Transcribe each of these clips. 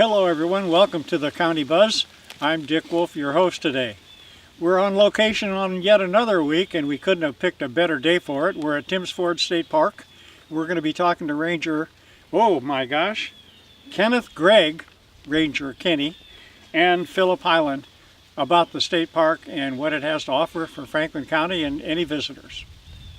Hello everyone, welcome to the County Buzz. I'm Dick Wolff, your host today. We're on location on yet another week, and we couldn't have picked a better day for it. We're at Timms Ford State Park. We're going to be talking to Ranger, oh my gosh, Kenneth Gragg, Ranger Kenny, and Philip Hylen about the state park and what it has to offer for Franklin County and any visitors.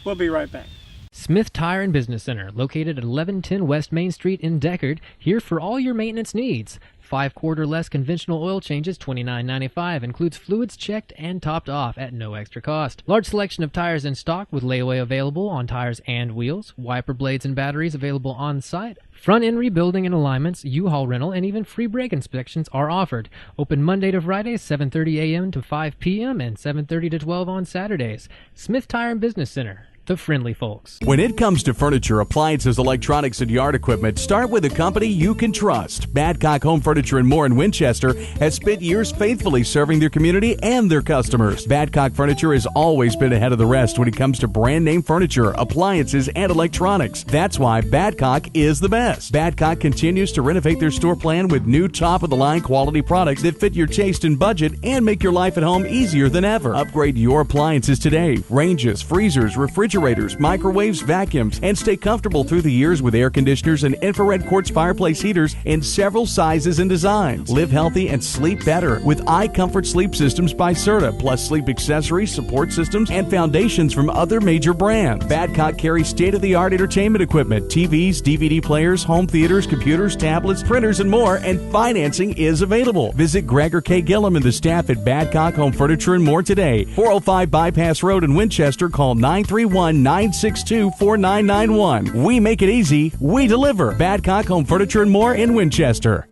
We'll be right back. Smith Tire and Business Center, located at 1110 West Main Street in Deckard, here for all your maintenance needs. 5-quart or less conventional oil changes, $29.95, includes fluids checked and topped off at no extra cost. Large selection of tires in stock with layaway available on tires and wheels. Wiper blades and batteries available on site. Front end rebuilding and alignments, U-Haul rental, and even free brake inspections are offered. Open Monday to Friday, 7:30 a.m. to 5 p.m. and 7:30 to 12 on Saturdays. Smith Tire and Business Center. The friendly folks. When it comes to furniture, appliances, electronics, and yard equipment, start with a company you can trust. Badcock Home Furniture and More in Winchester has spent years faithfully serving their community and their customers. Badcock Furniture has always been ahead of the rest when it comes to brand name furniture, appliances, and electronics. That's why Badcock is the best. Badcock continues to renovate their store plan with new top-of-the-line quality products that fit your taste and budget and make your life at home easier than ever. Upgrade your appliances today. Ranges, freezers, refrigerators, microwaves, vacuums, and stay comfortable through the years with air conditioners and infrared quartz fireplace heaters in several sizes and designs. Live healthy and sleep better with iComfort Sleep Systems by Serta, plus sleep accessories, support systems, and foundations from other major brands. Badcock carries state-of-the-art entertainment equipment, TVs, DVD players, home theaters, computers, tablets, printers, and more, and financing is available. Visit Gragg or K. Gillum and the staff at Badcock Home Furniture and More today. 405 Bypass Road in Winchester. Call 931-962-4991. We make it easy. We deliver. Badcock Home Furniture and More in Winchester.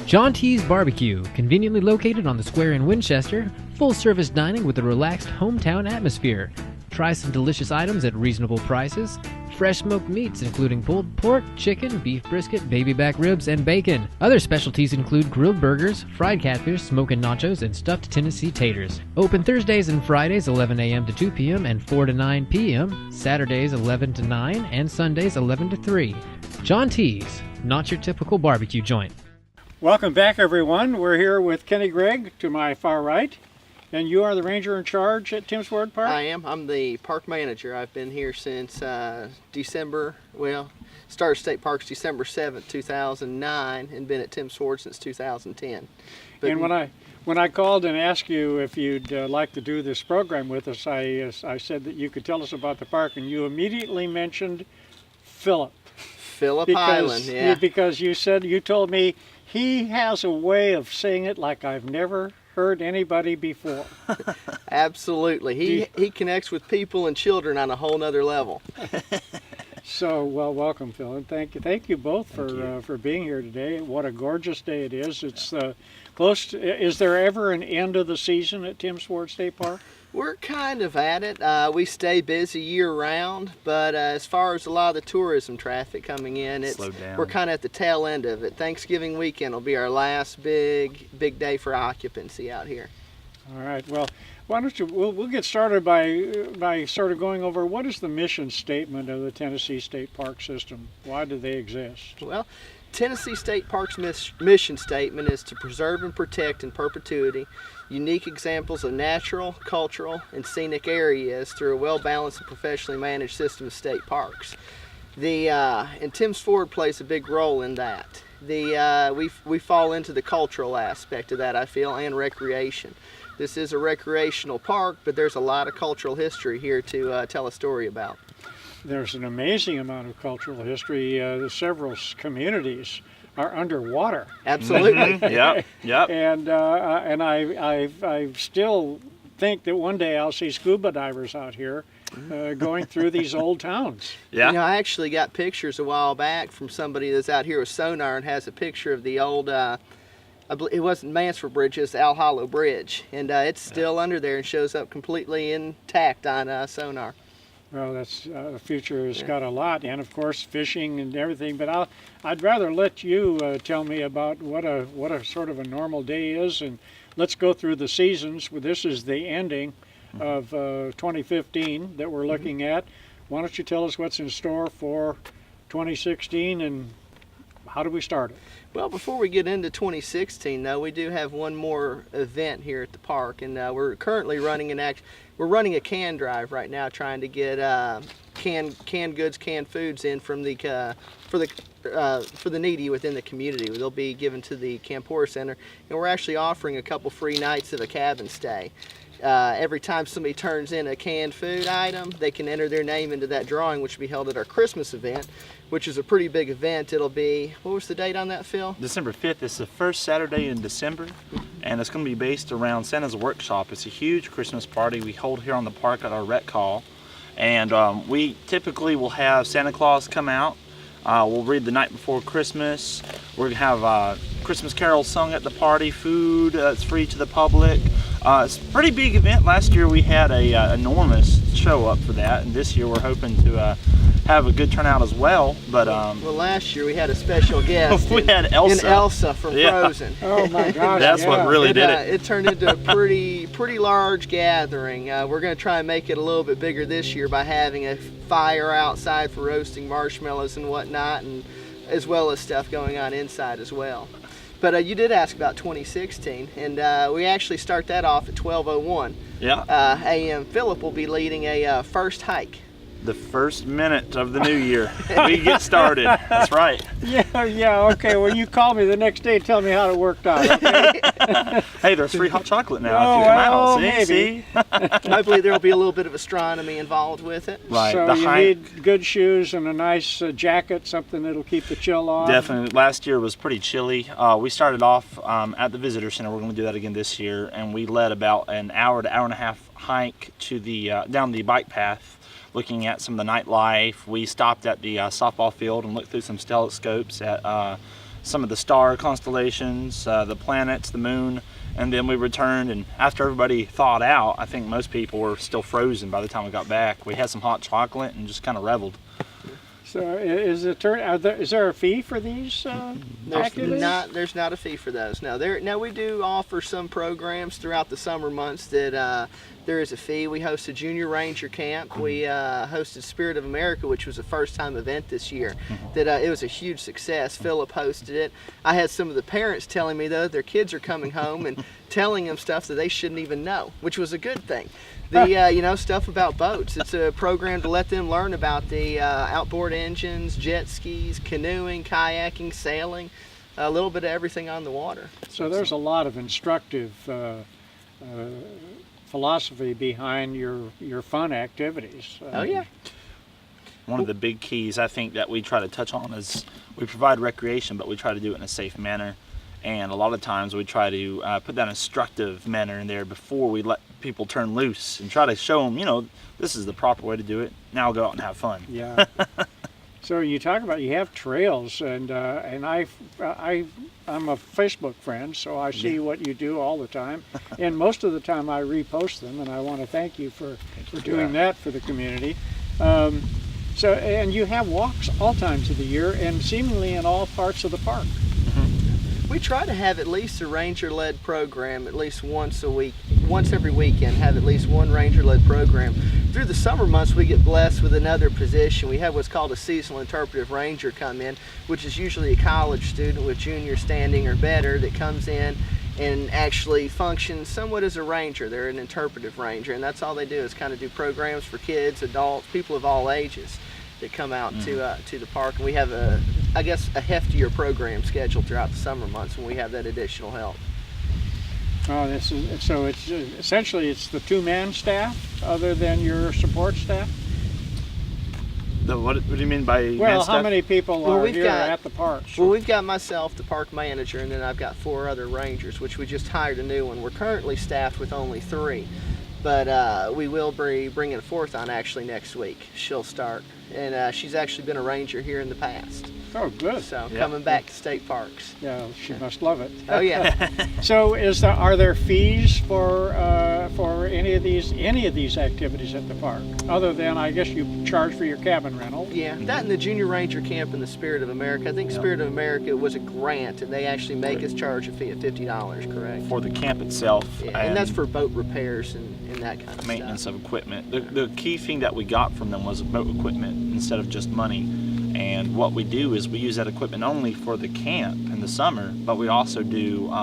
John T's Barbecue, conveniently located on the square in Winchester. Full-service dining with a relaxed hometown atmosphere. Try some delicious items at reasonable prices. Fresh smoked meats including pulled pork, chicken, beef brisket, baby back ribs, and bacon. Other specialties include grilled burgers, fried catfish, smoking nachos, and stuffed Tennessee taters. Open Thursdays and Fridays 11 a.m. to 2 p.m. and 4 to 9 p.m. Saturdays 11 to 9 and Sundays 11 to 3. John T's, not your typical barbecue joint. Welcome back everyone. We're here with Kenny Gragg to my far right. And you are the ranger in charge at Timms Ford Park? I am. I'm the park manager. I've been here since started State Parks December 7th, 2009, and been at Timms Ford since 2010. But and when I called and asked you if you'd like to do this program with us, I said that you could tell us about the park, and you immediately mentioned Philip Hylen, yeah. Because you told me he has a way of saying it like I've never heard anybody before. Absolutely. He connects with people and children on a whole nother level. So, well, welcome, Phil, and thank you both for being here today. What a gorgeous day it is. It's close to, is there ever an end of the season at Timms Ford State Park? We're kind of at it. We stay busy year-round, but as far as a lot of the tourism traffic coming in, we're kind of at the tail end of it. Thanksgiving weekend will be our last big day for occupancy out here. All right. Well, why don't you? We'll get started by sort of going over what is the mission statement of the Tennessee State Park System. Why do they exist? Well, Tennessee State Park's mission statement is to preserve and protect in perpetuity unique examples of natural, cultural, and scenic areas through a well-balanced and professionally managed system of state parks. And Timms Ford plays a big role in that. We fall into the cultural aspect of that, I feel, and recreation. This is a recreational park, but there's a lot of cultural history here to tell a story about. There's an amazing amount of cultural history. Several communities are underwater. Absolutely. Yep. And I still think that one day I'll see scuba divers out here going through these old towns. Yeah. You know, I actually got pictures a while back from somebody that's out here with sonar and has a picture of the old, it wasn't Mansfield Bridge, it's Al Hollow Bridge. And it's still under there and shows up completely intact on sonar. Well, that's the future has got a lot, and of course fishing and everything. But I'd rather let you tell me about what a sort of a normal day is, and let's go through the seasons. This is the ending of 2015 that we're looking at. Why don't you tell us what's in store for 2016 and how do we start it? Well, before we get into 2016, though, we do have one more event here at the park, and we're currently running we're running a can drive right now, trying to get canned goods, canned foods in from for the needy within the community. They'll be given to the Campora Center, and we're actually offering a couple free nights of a cabin stay. Every time somebody turns in a canned food item, they can enter their name into that drawing, which will be held at our Christmas event, which is a pretty big event. It'll be, what was the date on that, Phil? December 5th. It's the first Saturday in December, and it's going to be based around Santa's Workshop. It's a huge Christmas party we hold here on the park at our rec hall, and we typically will have Santa Claus come out. We'll read the night before Christmas. We're going to have Christmas carols sung at the party, food it's free to the public. It's a pretty big event. Last year we had a enormous show up for that, and this year we're hoping to have a good turnout as well. But well, last year we had a special guest. We had Elsa. In Elsa from Frozen. Oh my gosh! That's what really did it. It turned into a pretty large gathering. We're going to try and make it a little bit bigger this year by having a fire outside for roasting marshmallows and whatnot, and as well as stuff going on inside as well. But you did ask about 2016, and we actually start that off at 12:01 a.m. Philip will be leading a first hike. The first minute of the new year, we get started. That's right. Yeah, okay. Well, you call me the next day and tell me how it worked out, okay? Hey, there's free hot chocolate now if you come out. Maybe. See? I believe there will be a little bit of astronomy involved with it. Right. So you need good shoes and a nice jacket, something that'll keep the chill on. Definitely. Last year was pretty chilly. We started off at the visitor center. We're going to do that again this year, and we led about an hour to hour and a half hike to the down the bike path, looking at some of the nightlife. We stopped at the softball field and looked through some telescopes at some of the star constellations, the planets, the moon, and then we returned, and after everybody thawed out, I think most people were still frozen by the time we got back. We had some hot chocolate and just kind of reveled. So is there a fee for these activities? There's not a fee for those. No, now we do offer some programs throughout the summer months that there is a fee. We host a junior ranger camp. We hosted Spirit of America, which was a first-time event this year. That it was a huge success. Philip hosted it. I had some of the parents telling me though their kids are coming home and telling them stuff that they shouldn't even know, which was a good thing. The stuff about boats. It's a program to let them learn about the outboard engines, jet skis, canoeing, kayaking, sailing, a little bit of everything on the water. So there's a lot of instructive philosophy behind your fun activities. Oh yeah. One of the big keys I think that we try to touch on is we provide recreation, but we try to do it in a safe manner. And a lot of times we try to put that instructive manner in there before we let people turn loose and try to show them, this is the proper way to do it. Now go out and have fun. Yeah. So you talk about you have trails, and I'm a Facebook friend, so I see what you do all the time, and most of the time I repost them, and I want to thank you for doing that for the community. So and you have walks all times of the year, and seemingly in all parts of the park. We try to have at least a ranger-led program at least once a week, once every weekend, have at least one ranger-led program. Through the summer months, we get blessed with another position. We have what's called a seasonal interpretive ranger come in, which is usually a college student with junior standing or better that comes in and actually functions somewhat as a ranger. They're an interpretive ranger, and that's all they do is kind of do programs for kids, adults, people of all ages that come out to the park. And we have a heftier program scheduled throughout the summer months when we have that additional help. Oh, it's essentially it's the two-man staff other than your support staff? What do you mean by Well, staff? how many people are here at the park? Well, we've got myself, the park manager, and then I've got 4 other rangers, which we just hired a new one. We're currently staffed with only 3, but we will be bringing a 4th on actually next week. She'll start, and she's actually been a ranger here in the past. Oh, good. So coming back to state parks. Yeah, she must love it. Oh yeah. So are there fees for any of these activities at the park, other than I guess you charge for your cabin rental? Yeah, that and the Junior Ranger Camp and the Spirit of America. I think Spirit of America was a grant, and they actually make us charge a fee of $50, correct? For the camp itself. Yeah, and that's for boat repairs and that kind of maintenance stuff. of equipment. The key thing that we got from them was boat equipment instead of just money. And what we do is we use that equipment only for the camp in the summer, but we also do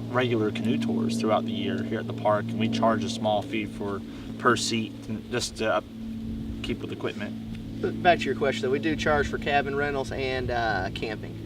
regular canoe tours throughout the year here at the park, and we charge a small fee per seat just to keep with equipment. But back to your question, though, we do charge for cabin rentals and camping.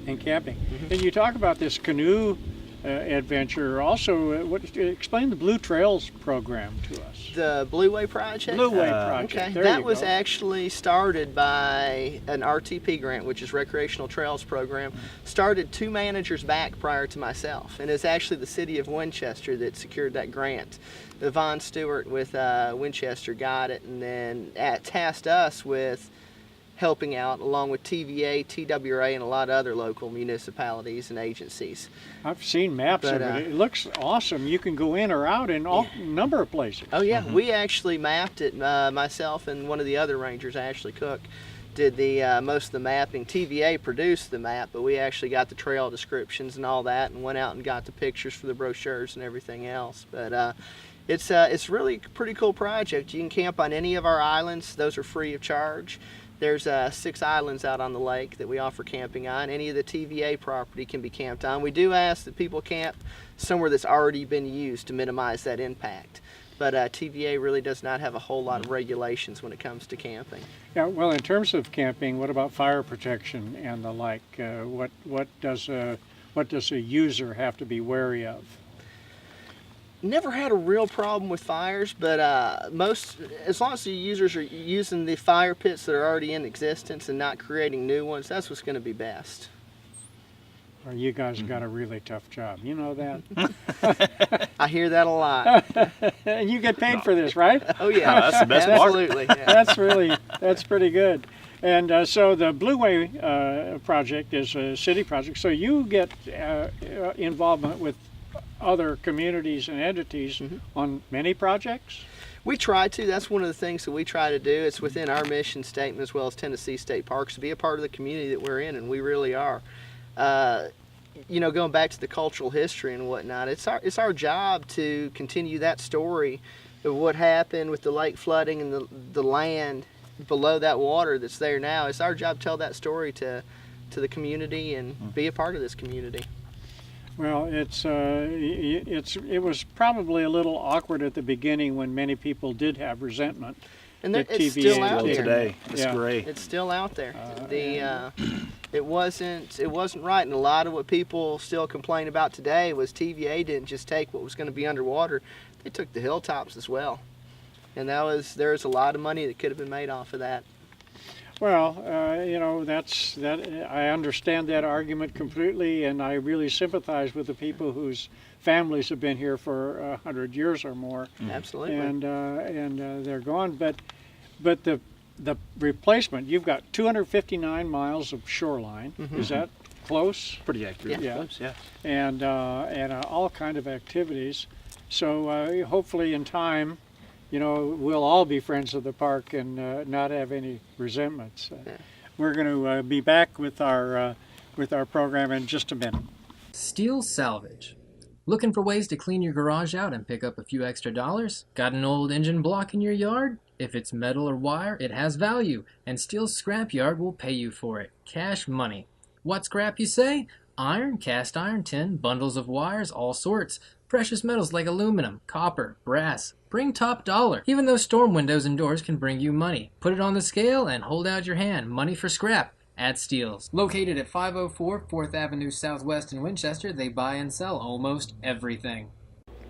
And camping. And you talk about this canoe adventure. Also, explain the Blue Trails program to us. The Blue Way Project? Blue Way Project. Okay, There that you was go. actually started by an RTP grant, which is Recreational Trails Program. Started 2 managers back prior to myself, and it's actually the city of Winchester that secured that grant. Yvonne Stewart with Winchester got it, and then tasked us with helping out along with TVA, TWRA, and a lot of other local municipalities and agencies. I've seen maps But, of it. It looks awesome. You can go in or out in all number of places. Oh yeah, we actually mapped it. Myself and one of the other rangers, Ashley Cook, did the most of the mapping. TVA produced the map, but we actually got the trail descriptions and all that, and went out and got the pictures for the brochures and everything else. But it's really a pretty cool project. You can camp on any of our islands; those are free of charge. There's 6 islands out on the lake that we offer camping on. Any of the TVA property can be camped on. We do ask that people camp somewhere that's already been used to minimize that impact. But TVA really does not have a whole lot of regulations when it comes to camping. Yeah, well, in terms of camping, what about fire protection and the like? What does a user have to be wary of? Never had a real problem with fires, but as long as the users are using the fire pits that are already in existence and not creating new ones, that's what's going to be best. Or you guys got a really tough job. You know that? I hear that a lot. And you get paid for this, right? Oh yeah, That's the best part. absolutely. Yeah. That's pretty good. And so the Blue Way project is a city project. So you get involvement with other communities and entities on many projects? We try to. That's one of the things that we try to do. It's within our mission statement as well as Tennessee State Parks to be a part of the community that we're in, and we really are. Going back to the cultural history and whatnot, it's our job to continue that story of what happened with the lake flooding and the land below that water that's there now. It's our job to tell that story to the community and be a part of this community. Well, it was probably a little awkward at the beginning when many people did have resentment. And that it's TVA still out did. there. Today, it's Yeah. great. It's still out there. It wasn't right, and a lot of what people still complain about today was TVA didn't just take what was going to be underwater; they took the hilltops as well, and there's a lot of money that could have been made off of that. Well, I understand that argument completely, and I really sympathize with the people whose families have been here for 100 years or more. Absolutely. And they're gone. But the replacement, you've got 259 miles of shoreline. Is that close? Pretty accurate. Yeah. Close, yeah. And all kind of activities. So hopefully in time, we'll all be friends of the park and not have any resentments. We're going to be back with our program in just a minute. Steel salvage. Looking for ways to clean your garage out and pick up a few extra dollars? Got an old engine block in your yard? If it's metal or wire, it has value, and Steel's Scrapyard will pay you for it. Cash money. What scrap, you say? Iron, cast iron, tin, bundles of wires, all sorts. Precious metals like aluminum, copper, brass. Bring top dollar. Even those storm windows and doors can bring you money. Put it on the scale and hold out your hand. Money for scrap at Steel's. Located at 504 4th Avenue Southwest in Winchester, they buy and sell almost everything.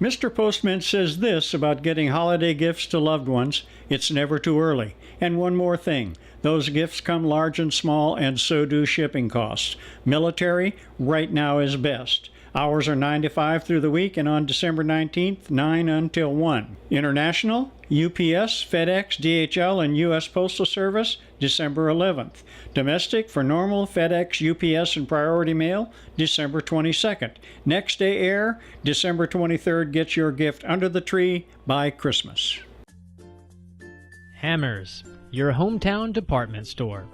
Mr. Postman says this about getting holiday gifts to loved ones: it's never too early. And one more thing, those gifts come large and small, and so do shipping costs. Military, right now is best. Hours are 9 to 5 through the week, and on December 19th, 9 until 1. International, UPS, FedEx, DHL, and U.S. Postal Service, December 11th. Domestic, for normal, FedEx, UPS, and Priority Mail, December 22nd. Next day air, December 23rd. Get your gift under the tree by Christmas. Hammers, your hometown department store.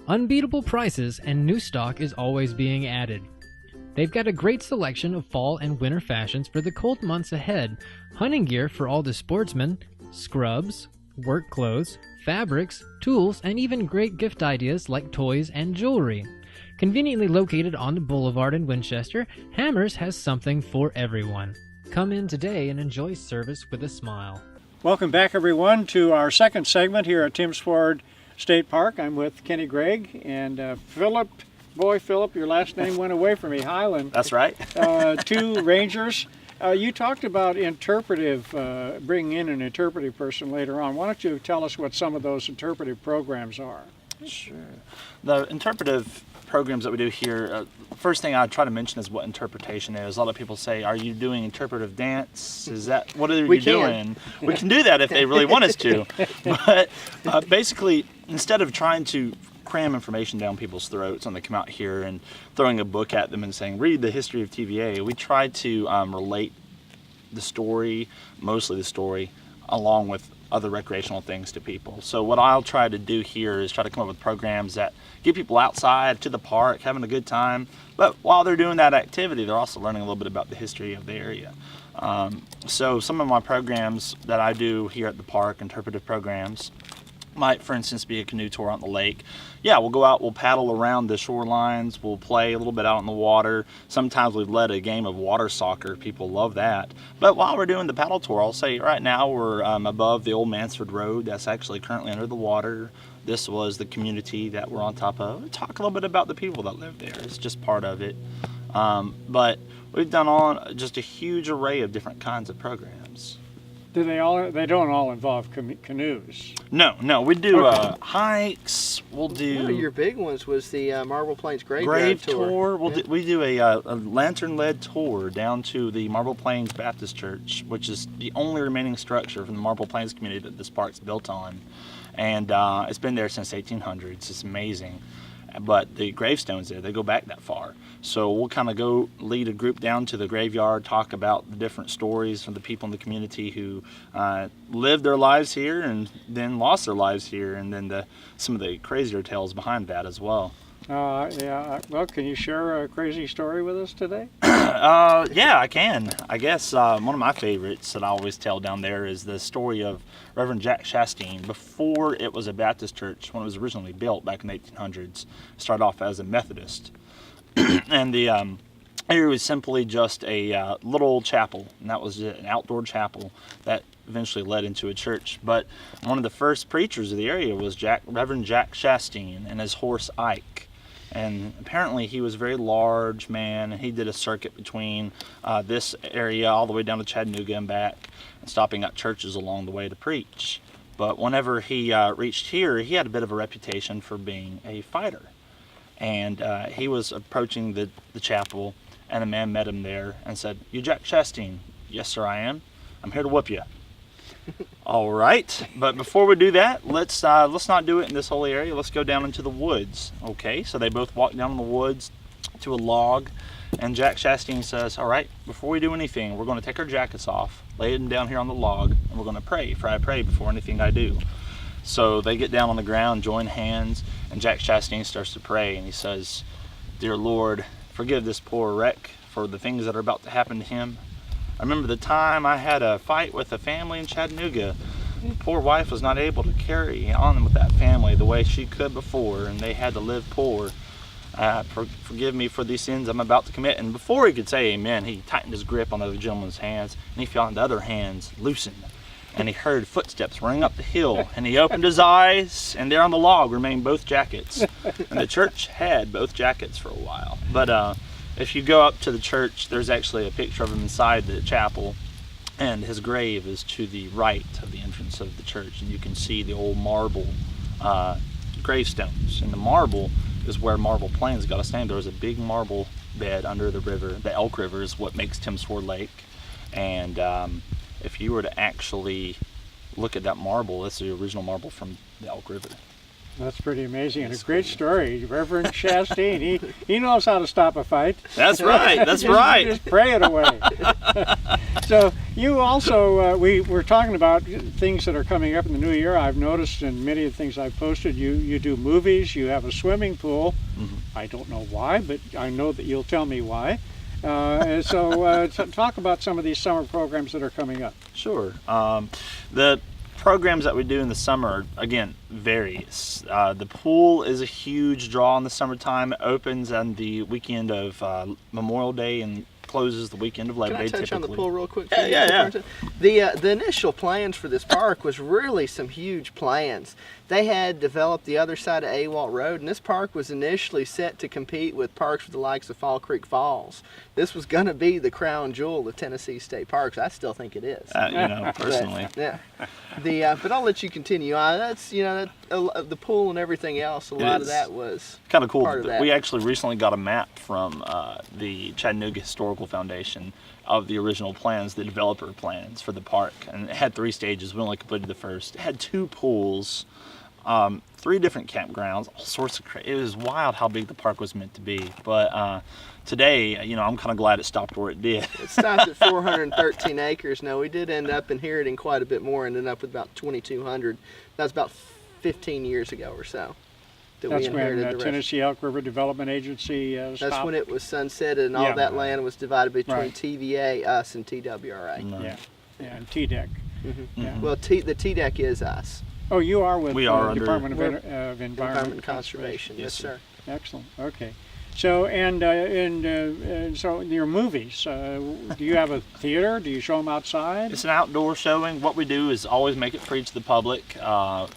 Unbeatable prices and new stock is always being added. They've got a great selection of fall and winter fashions for the cold months ahead, hunting gear for all the sportsmen, scrubs, work clothes, fabrics, tools, and even great gift ideas like toys and jewelry. Conveniently located on the boulevard in Winchester, Hammers has something for everyone. Come in today and enjoy service with a smile. Welcome back, everyone, to our second segment here at Tims Ford State Park. I'm with Kenny Gragg and Philip. Boy, Philip, your last name went away from me. Hylen. That's right. Two rangers. You talked about interpretive, bringing in an interpretive person later on. Why don't you tell us what some of those interpretive programs are? Sure. The interpretive programs that we do here, first thing I try to mention is what interpretation is. A lot of people say, are you doing interpretive dance? Is that, what are you doing? We can do that if they really want us to. But basically, instead of trying to cram information down people's throats when they come out here and throwing a book at them and saying, read the history of TVA, we try to relate the story, mostly the story, along with other recreational things to people. So what I'll try to do here is try to come up with programs that get people outside to the park, having a good time, but while they're doing that activity, they're also learning a little bit about the history of the area. So some of my programs that I do here at the park, interpretive programs, might, for instance, be a canoe tour on the lake. Yeah, we'll go out, we'll paddle around the shorelines, we'll play a little bit out in the water. Sometimes we've led a game of water soccer. People love that. But while we're doing the paddle tour, I'll say right now we're above the old Mansford Road. That's actually currently under the water. This was the community that we're on top of. We'll talk a little bit about the people that live there. It's just part of it. But we've done just a huge array of different kinds of programs. Do they all? They don't all involve canoes. No. We do hikes. We'll do. One of your big ones was the Marble Plains Grave Tour. We do a lantern-led tour down to the Marble Plains Baptist Church, which is the only remaining structure from the Marble Plains community that this park's built on, and it's been there since 1800s. It's amazing. But the gravestones there, they go back that far. So we'll kind of go lead a group down to the graveyard, talk about the different stories from the people in the community who lived their lives here and then lost their lives here, and then some of the crazier tales behind that as well. Yeah. Well, can you share a crazy story with us today? Yeah, I can. I guess one of my favorites that I always tell down there is the story of Reverend Jack Chastain. Before it was a Baptist church, when it was originally built back in the 1800s, started off as a Methodist. And the area was simply just a little chapel, and that was an outdoor chapel that eventually led into a church. But one of the first preachers of the area was Reverend Jack Chastain and his horse Ike. And apparently he was a very large man, and he did a circuit between this area all the way down to Chattanooga and back, and stopping at churches along the way to preach. But whenever he reached here, he had a bit of a reputation for being a fighter. And he was approaching the chapel, and a man met him there and said, "You Jack Chastain?" "Yes, sir, I am. I'm here to whoop you." All right, but before we do that, let's not do it in this holy area. Let's go down into the woods. Okay, so they both walk down in the woods to a log, and Jack Chastain says, "All right, before we do anything, we're going to take our jackets off, lay them down here on the log, and we're going to pray, for I pray before anything I do." So they get down on the ground, join hands, and Jack Chastain starts to pray, and he says, "Dear Lord, forgive this poor wreck for the things that are about to happen to him. I remember the time I had a fight with a family in Chattanooga. The poor wife was not able to carry on with that family the way she could before, and they had to live poor. Forgive me for these sins I'm about to commit." And before he could say amen, he tightened his grip on the other gentleman's hands, and he found the other hands loosened. And he heard footsteps running up the hill, and he opened his eyes, and there on the log remained both jackets. And the church had both jackets for a while. But if you go up to the church, there's actually a picture of him inside the chapel, and his grave is to the right of the entrance of the church, and you can see the old marble gravestones. And the marble is where Marble Plains got its name. There was a big marble bed under the river. The Elk River is what makes Tims Ford Lake. And if you were to actually look at that marble, that's the original marble from the Elk River. That's pretty amazing, and a great story. Reverend Chastain, he knows how to stop a fight. That's right, that's right. Just pray it away. So you also, we were talking about things that are coming up in the new year. I've noticed in many of the things I've posted, you do movies, you have a swimming pool. Mm-hmm. I don't know why, but I know that you'll tell me why. So talk about some of these summer programs that are coming up. Sure. The programs that we do in the summer, again, varies. The pool is a huge draw in the summertime. It opens on the weekend of Memorial Day and closes the weekend of Labor Day. Can I touch on the typically. pool real quick? Yeah. The initial plans for this park was really some huge plans. They had developed the other side of Awalt Road, and this park was initially set to compete with parks with the likes of Fall Creek Falls. This was going to be the crown jewel of Tennessee State Parks. I still think it is. Personally. But I'll let you continue. That's the pool and everything else. A lot of that was kind of cool. part of that. We actually recently got a map from the Chattanooga Historical Foundation of the original plans, the developer plans for the park, and it had 3 stages. We only completed the first. It had 2 pools, 3 different campgrounds, all sorts of it was wild how big the park was meant to be. But today, I'm kind of glad it stopped where it did. It stopped at 413 acres. Now, we did end up inheriting quite a bit more, ended up with about 2,200. That was about 15 years ago or so. That's when Tennessee Elk River Development Agency stopped? That's when it was sunsetted and all that land was divided between TVA, us, and TWRA. Yeah, and TDEC. Yeah. Well, the TDEC is us. Oh, you are with the Department of Environment and Conservation. Yes, sir. Excellent. Okay. So so your movies. Do you have a theater? Do you show them outside? It's an outdoor showing. What we do is always make it free to the public.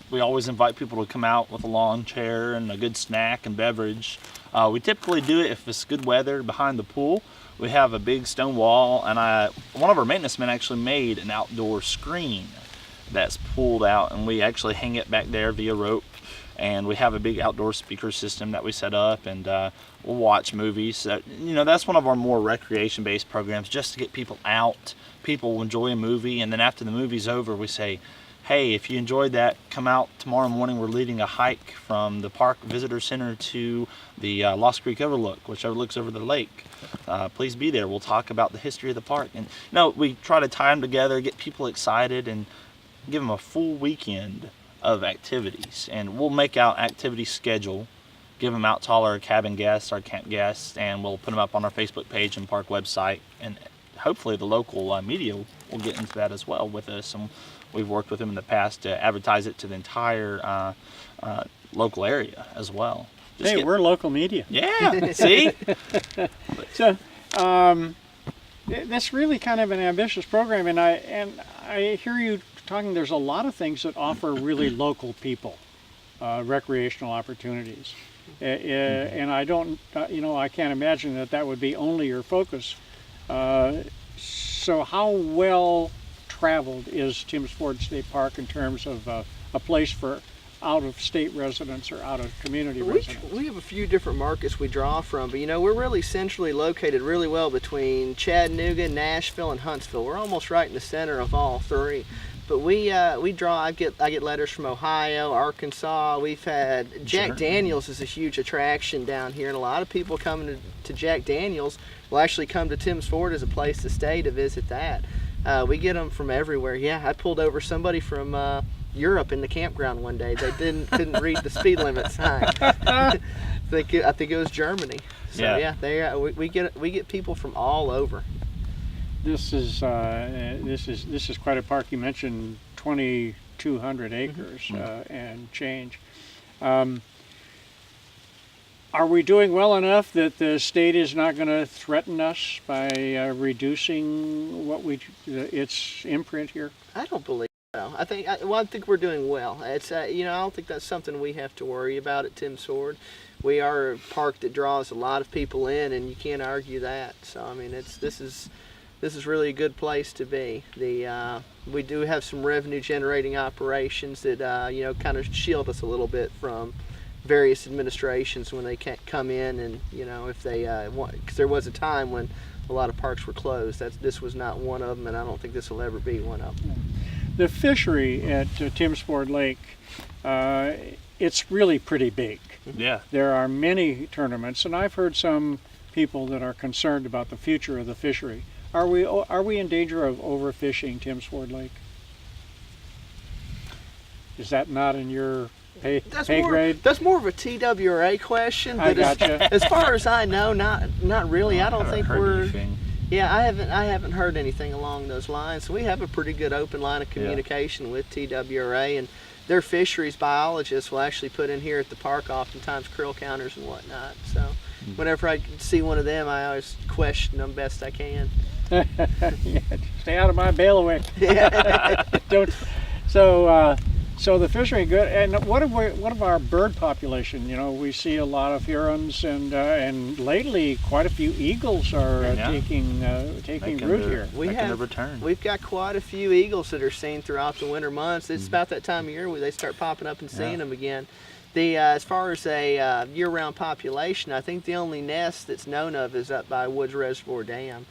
We always invite people to come out with a lawn chair and a good snack and beverage. We typically do it if it's good weather behind the pool. We have a big stone wall, and one of our maintenance men actually made an outdoor screen that's pulled out, and we actually hang it back there via rope. And we have a big outdoor speaker system that we set up, and we'll watch movies. That's one of our more recreation-based programs, just to get people out. People will enjoy a movie, and then after the movie's over, we say, hey, if you enjoyed that, come out tomorrow morning. We're leading a hike from the Park Visitor Center to the Lost Creek Overlook, which overlooks over the lake. Please be there. We'll talk about the history of the park. And we try to tie them together, get people excited, and give them a full weekend of activities. And we'll make out activity schedule, give them out to all our cabin guests, our camp guests, and we'll put them up on our Facebook page and park website. And hopefully the local media will get into that as well with us. And we've worked with them in the past to advertise it to the entire local area as well. We're local media. Yeah, see? So that's really kind of an ambitious program, and I hear you talking. There's a lot of things that offer really local people recreational opportunities, and I don't, I can't imagine that would be only your focus. So how well traveled is Tims Ford State Park in terms of a place for out-of-state residents or out-of-community residents? We have a few different markets we draw from, but we're really centrally located really well between Chattanooga, Nashville, and Huntsville. We're almost right in the center of all 3. But we draw. I get letters from Ohio, Arkansas. We've had Jack Daniels is a huge attraction down here, and a lot of people coming to Jack Daniels will actually come to Tims Ford as a place to stay to visit that. We get them from everywhere. Yeah, I pulled over somebody from Europe in the campground one day. They couldn't read the speed limit sign. I think it was Germany. So we get people from all over. This is quite a park. You mentioned 2,200 acres and change. Are we doing well enough that the state is not going to threaten us by reducing its imprint here? I don't believe so. I think we're doing well. It's I don't think that's something we have to worry about at Tims Ford. We are a park that draws a lot of people in, and you can't argue that. So this is really a good place to be. We do have some revenue generating operations that kind of shield us a little bit from various administrations when they can't come in, and if they want, because there was a time when a lot of parks were closed. This was not one of them, and I don't think this will ever be one of them. The fishery at Tims Ford Lake, it's really pretty big. Yeah. There are many tournaments, and I've heard some people that are concerned about the future of the fishery. Are we in danger of overfishing Tims Ford Lake? Is that not in your pay grade? That's more of a TWRA question. I But gotcha. as far as I know, not really. I don't think we're. Yeah, I haven't heard anything along those lines. We have a pretty good open line of communication with TWRA, and their fisheries biologists will actually put in here at the park oftentimes krill counters and whatnot. So whenever I see one of them, I always question them best I can. Yeah, stay out of my bailiwick. Don't. So the fishery good. And what of our bird population? You know, we see a lot of herons, and lately quite a few eagles are taking root here. We've got quite a few eagles that are seen throughout the winter months. It's about that time of year where they start popping up and seeing them again. As far as a year-round population, I think the only nest that's known of is up by Woods Reservoir Dam.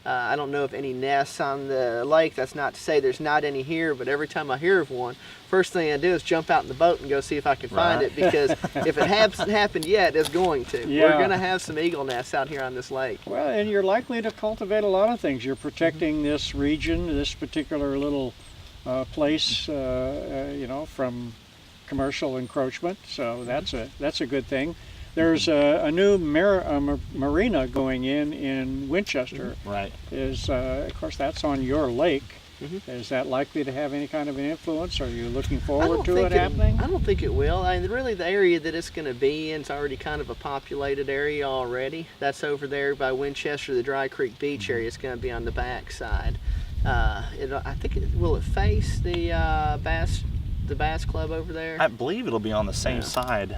I don't know of any nests on the lake. That's not to say there's not any here, but every time I hear of one, first thing I do is jump out in the boat and go see if I can find it, because if it hasn't happened yet, it's going to. Yeah. We're going to have some eagle nests out here on this lake. Well, and you're likely to cultivate a lot of things. You're protecting this region, this particular little place, you know, from commercial encroachment. So that's a good thing. There's a new marina going in Winchester. Right. Of course, that's on your lake. Is that likely to have any kind of an influence? Are you looking forward to it happening? I don't think it will. I mean, really, the area that it's going to be in is already kind of a populated area already. That's over there by Winchester, the Dry Creek Beach area. It's going to be on the back side. I think will it face the Bass Club over there? I believe it'll be on the same side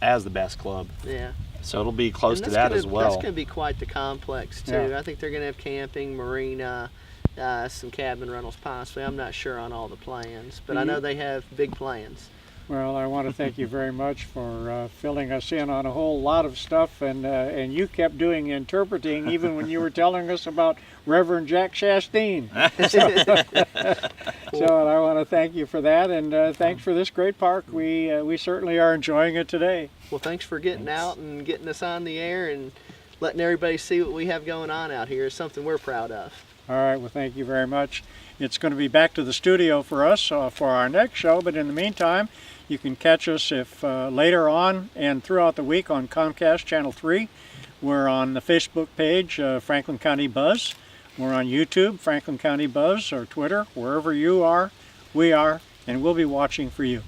as the Bass Club. Yeah. So it'll be close to that as well. That's going to be quite the complex too. Yeah. I think they're going to have camping, marina, some cabin rentals possibly. I'm not sure on all the plans, but I know they have big plans. Well, I want to thank you very much for filling us in on a whole lot of stuff, and you kept doing interpreting even when you were telling us about Reverend Jack Chastain. So I want to thank you for that, and thanks for this great park. We certainly are enjoying it today. Well, thanks for getting out and getting us on the air and letting everybody see what we have going on out here. It's something we're proud of. All right, well, thank you very much. It's going to be back to the studio for us for our next show, but in the meantime, you can catch us later on and throughout the week on Comcast Channel 3. We're on the Facebook page, Franklin County Buzz. We're on YouTube, Franklin County Buzz, or Twitter. Wherever you are, we are, and we'll be watching for you.